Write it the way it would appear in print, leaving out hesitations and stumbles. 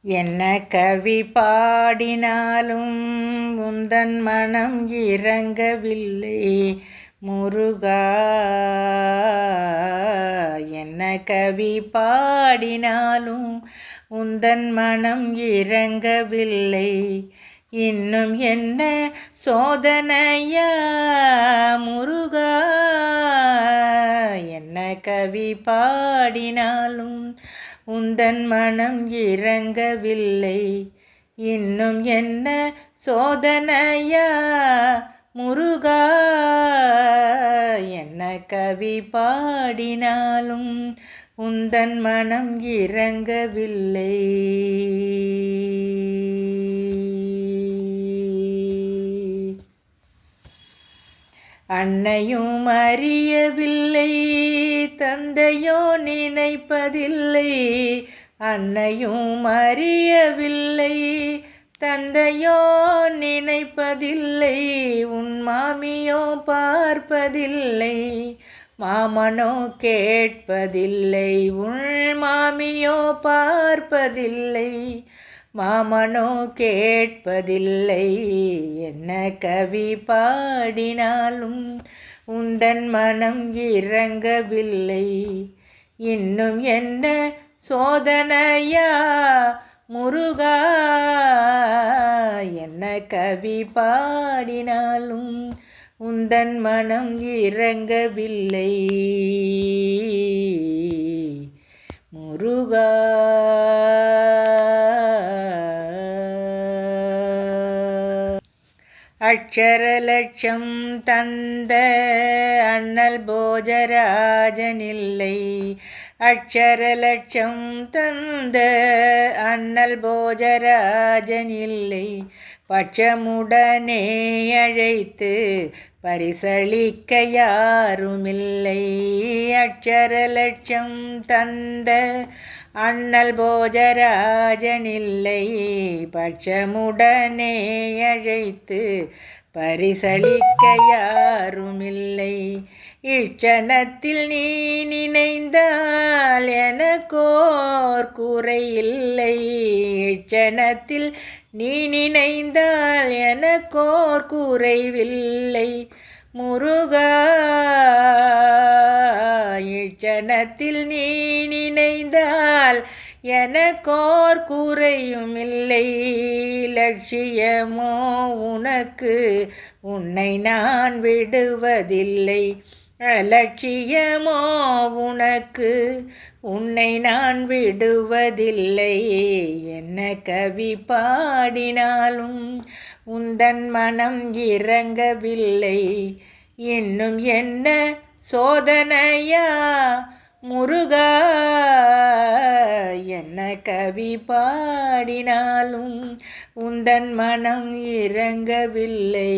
என்ன கவி பாடினாலும் உந்தன் மனம் இறங்கவில்லை முருகா. என்ன கவி பாடினாலும் உந்தன் மனம் இறங்கவில்லை. இன்னும் என்ன சோதனையா முருகா. என்ன கவி பாடினாலும் உந்தன் மனம் இறங்கவில்லை. இன்னும் என்ன சோதனையா முருகா. என்ன கவி பாடினாலும் உந்தன் மனம் இறங்கவில்லை. அன்னையும் அறியவில்லை, தந்தையோ நினைப்பதில்லை. அன்னையும் அறியவில்லை, தந்தையோ நினைப்பதில்லை. உன் மாமியோ பார்ப்பதில்லை, மாமனோ கேட்பதில்லை. உன் மாமியோ பார்ப்பதில்லை, மாமனோ கேட்பதில்லை. என்ன கவி பாடினாலும் உந்தன் மனம் இறங்கவில்லை. இன்னும் என்ன சோதனையா முருகா. என்ன கவி பாடினாலும் உந்தன் மனம் இறங்கவில்லை முருகா. அக்ஷர லட்சம் தந்த அண்ணல் போஜராஜனில்லை. அக்ஷர லட்சம் தந்த அண்ணல் போஜராஜனில்லை. பட்சமுடனே அழைத்து பரிசளிக்க யாருமில்லை. அக்ஷர லட்சம் தந்த அண்ணல் போஜராஜனில்லை. பட்சமுடனே அழைத்து பரிசளிக்க யாருமில்லை. இச்சணத்தில் நீ நினைந்தால் எனக்கோர் குறையில்லை. இச்சணத்தில் நீ நினைந்தால் எனக்கோர் குறைவில்லை முருகா. இச்சணத்தில் நீ நினைந்தால் எனக்கோர் குறையுமில்லை. லட்சியமோ உனக்கு, உன்னை நான் விடுவதில்லை. அலட்சியமோ உனக்கு, உன்னை நான் விடுவதில்லை. என்ன கவி பாடினாலும் உந்தன் மனம் இறங்கவில்லை. இன்னும் என்ன சோதனையா முருகா. என்ன கவி பாடினாலும் உந்தன் மனம் இறங்கவில்லை.